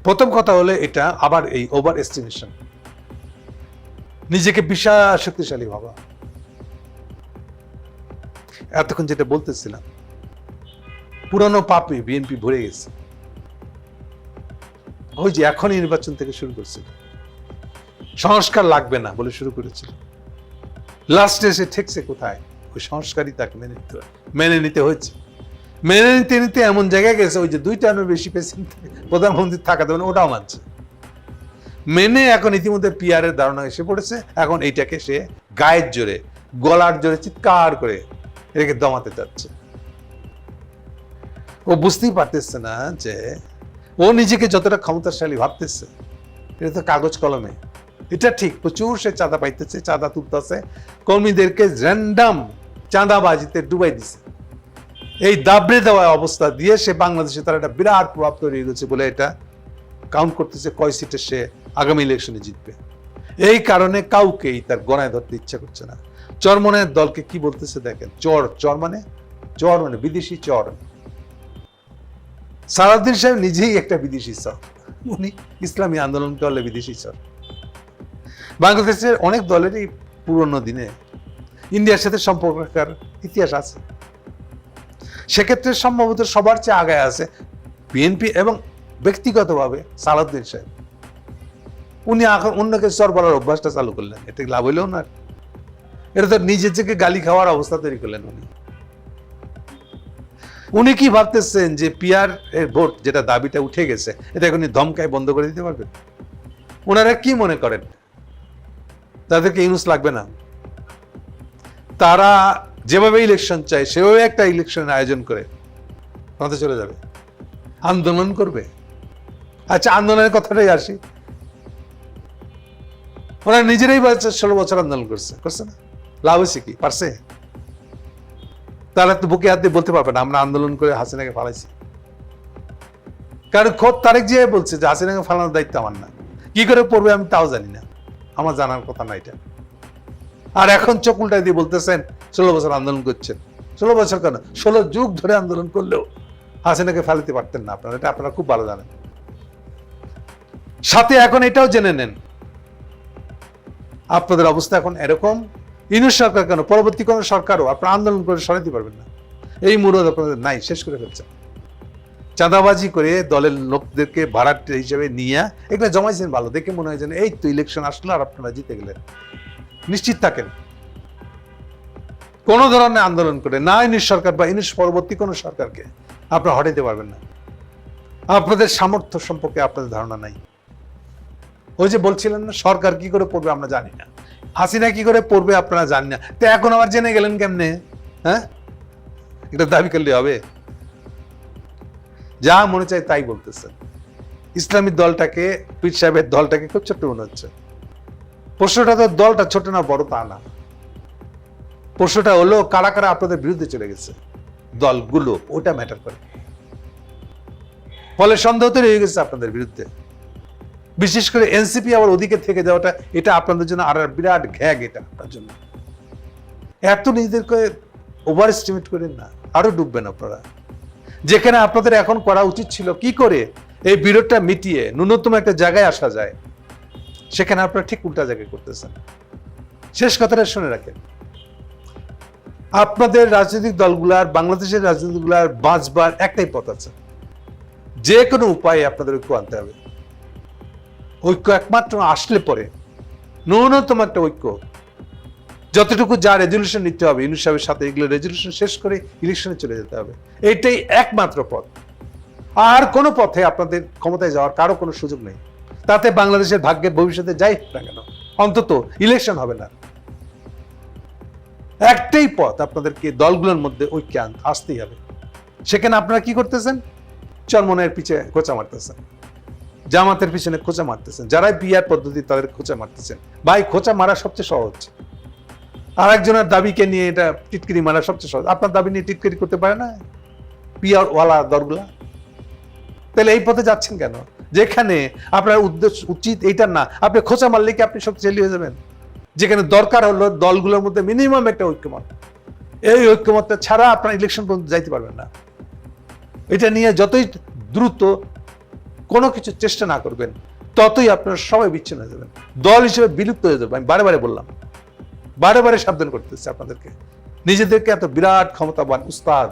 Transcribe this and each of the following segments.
প্রথম কথা হলো এটা আবার এই ওভার এস্টিমেশন, নিজেকে বিশাল শক্তিশালী ভাবা। এতক্ষণ যেটা বলতেছিলাম, পুরানো পাপে বিএনপি ভরে গেছে। ওই যে এখনই নির্বাচন থেকে শুরু করছিল, সংস্কার লাগবে না বলে শুরু করেছিল, লাস্টে এসে ঠেকছে কোথায়? ওই সংস্কারই তাকে মেনে নিতে হয়েছে। মেনে নিতে নিতে এমন জায়গায় গেছে, ওই যে 2 টার্মের বেশি প্রেসিডেন্ট প্রধানমন্ত্রী থাকা দেবেন ওটাও মানছে। মেনে এখন ইতিমধ্যে পিআর এর ধারণা এসে পড়েছে, এখন এইটাকে সে গায়ের জোরে, গলার জোরে চিৎকার করে এটাকে দমাতে চাচ্ছে। ও বুঝতেই পারতেছে না যে ও নিজেকে যতটা ক্ষমতাশালী ভাবতেছে, এটা তো কাগজ কলমে। এটা ঠিক, প্রচুর সে চাঁদা পাইতেছে, চাঁদা তুলতেছে, কর্মীদেরকে র্যান্ডাম চাঁদাবাজিতে ডুবাই দিছে। এই দাবড়ে দেওয়া অবস্থা দিয়ে সে বাংলাদেশে তার একটা বিরাট প্রভাব তৈরি হয়ে গেছে বলে এটা কাউন্ট করতেছে কয় সিটে সে আগামী ইলেকশনে জিতবে। এই কারণে কাউকেই তার গণায় ধরতে ইচ্ছা করছে না। চরমনের দলকে কি বলতেছে দেখেন, চর মানে বিদেশি চর। সালাউদ্দিন সাহেব নিজেই একটা বিদেশি চর, উনি ইসলামী আন্দোলন করলে বিদেশি চর। বাংলাদেশের অনেক দলেরই পুরনো দিনে ইন্ডিয়ার সাথে সম্পর্ক রাখার ইতিহাস আছে। সেক্ষেত্রে সম্ভবত সবার চেয়ে আগায় আছে বিএনপি এবং ব্যক্তিগতভাবে সালাউদ্দিন সাহেব। উনি এখন অন্যকে চর বলার অভ্যাসটা চালু করলেন, এটা লাভ হইলেও না, এটা তো নিজের থেকে গালি খাওয়ার অবস্থা তৈরি করলেন উনি কি ভাবতেছেন যে পিআর এর ভোট যেটা দাবিটা উঠে গেছে, এটা এখন ধমকায় বন্ধ করে দিতে পারবেন? ওনারা কি মনে করেন তাদেরকে ইউনুস লাগবে না? তারা যেভাবে ইলেকশন চায় সেভাবে একটা ইলেকশনের আয়োজন করে আমাদের চলে যাবে, আন্দোলন করবে। আচ্ছা, আন্দোলনের কথাটাই আসি। ওরা নিজেরাই 16 বছর আন্দোলন করছে না, লাভ হয়েছে কি? পারছে? তারা তো বুকে হাত দিয়ে বলতে পারবে না আমরা আন্দোলন করে হাসিনাকে ফালাইছি। কারণ খোদ তারেক জিয়া বলছে যে হাসিনাকে ফালানোর দায়িত্ব আমার না। কি করে পড়বে আমি তাও জানি না, আমার জানার কথা না এটা। আর এখন চোখ উল্টাই দিয়ে বলতেছেন 16 বছর আন্দোলন করছেন। 16 বছর কেন, 16 যুগ ধরে আন্দোলন করলেও হাসিনাকে ফালাতে পারতেন না আপনারা, এটা আপনারা খুব ভালো জানেন। সাথে এখন এটাও জেনে নেন আপনাদের অবস্থা এখন এরকম, ইউনুস সরকার কেন, পরবর্তী কোন সরকারও আপনারা আন্দোলন করে সরাতে পারবেন না। এই মুরদ আপনাদের নাই, শেষ করে ফেলছে। চাঁদাবাজি করে দলের লোকদেরকে ভাড়াট হিসেবে নিয়ে এগুলো জমাইছেন, ভালো দেখে মনে হয় যেন এই তো ইলেকশন আসলো আর আপনারা জিতে গেলেন। নিশ্চিত থাকেন কোন ধরনের আন্দোলন করে না ইউনুস সরকার বা ইউনুস পরবর্তী কোন সরকারকে আপনারা হটাইতে পারবেন না। আপনাদের সামর্থ্য সম্পর্কে আপনাদের ধারণা নাই। ওই যে বলছিলেন না সরকার কি করে পড়বে আমরা জানি না, হাসিনা কি করে পড়বে আপনারা জানি না, তো এখন আবার জেনে গেলেন কেমনে? হ্যাঁ, এটা দাবি করলে হবে? যা মনে চায় তাই বলতেছেন। ইসলামী দলটাকে, পীর সাহেবের দলটাকে খুব ছোট্ট মনে হচ্ছে। প্রশ্নটা তো দলটা ছোট না বড় তা না, প্রশ্নটা হলো কারা কারা আপনাদের বিরুদ্ধে চলে গেছে, দলগুলো, ওটা ম্যাটার করে। ফলে সন্দেহ তৈরি হয়ে গেছে আপনাদের বিরুদ্ধে। বিশেষ করে এনসিপি আবার ওদিকে থেকে যাওয়াটা, এটা আপনাদের জন্য আর বিরাট ঘ্যাগ। এটা আপনার জন্য এত নিজেদেরকে ওভার এস্টিমেট করেন না, আরো ডুববেন আপনারা। যেখানে আপনাদের এখন করা উচিত ছিল কি করে এই বিরোধটা মিটিয়ে ন্যূনতম একটা জায়গায় আসা যায়, সেখানে আপনারা ঠিক উল্টা জায়গায় করতেছেন। শেষ কথাটা শুনে রাখেন, আপনাদের রাজনৈতিক দলগুলার, বাংলাদেশের রাজনৈতিক দলগুলার বাঁচবার একটাই পথ আছে, যে কোনো উপায়ে আপনাদের ঐক্য আনতে হবে। ঐক্য একমাত্র আসলে পরে, ন্যূনতম একটা ঐক্য, যতটুকু যা রেজলিউশন নিতে হবে ইউনুস সাহেবের সাথে, এগুলো রেজলিউশন শেষ করে ইলেকশনে চলে যেতে হবে। এইটাই একমাত্র পথ। আর কোনো পথে আপনাদের ক্ষমতায় যাওয়ার কারো কোনো সুযোগ নেই। তাতে বাংলাদেশের ভাগ্যের ভবিষ্যতে যাই না কেন, অন্তত ইলেকশন হবে না। একটাই পথ, আপনাদেরকে দলগুলোর মধ্যে ঐক্য আসতেই হবে। সেখানে আপনারা কি করতেছেন? চরমনের পিছিয়ে খোঁচা মারতেছেন, জামাতের পিছনে খোঁচা মারতেছেন, যারাই পিআর পদ্ধতি তাদের খোঁচা মারতেছেন। ভাই, খোঁচা মারা সবচেয়ে সহজ, আর একজনের দাবিকে নিয়ে এটা টিটকিরি মারা সবচেয়ে সহজ। আপনার দাবি নিয়ে টিটকিরি করতে পারে না পিআর ওয়ালা দলগুলা? তাহলে এই পথে যাচ্ছেন কেন, যেখানে আপনার উদ্দেশ্য উচিত এইটা না? আপনি খোঁচা মারলে কি আপনি শক্তিশালী হয়ে যাবেন? যেখানে দরকার হলো দলগুলোর মধ্যে মিনিমাম একটা ঐক্যমত। এই ঐক্যমতটা ছাড়া আপনার ইলেকশন পর্যন্ত যাইতে পারবেন না। এটা নিয়ে যতই দ্রুত কোনো কিছু চেষ্টা না করবেন, ততই আপনারা সবাই বিচ্ছিন্ন হয়ে যাবেন, দল হিসেবে বিলুপ্ত হয়ে যাবে। আমি বারে বারে বললাম, বারে বারে সাবধান করতেছি আপনাদেরকে। নিজেদেরকে এত বিরাট ক্ষমতাবান উস্তাদ,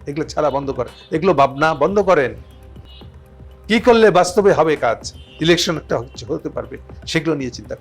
এগুলো ছাড়া বন্ধ করেন, এগুলো ভাবনা বন্ধ করেন। কি করলে বাস্তবে হবে কাজ, ইলেকশন একটা হতে পারবে, সেগুলো নিয়ে চিন্তা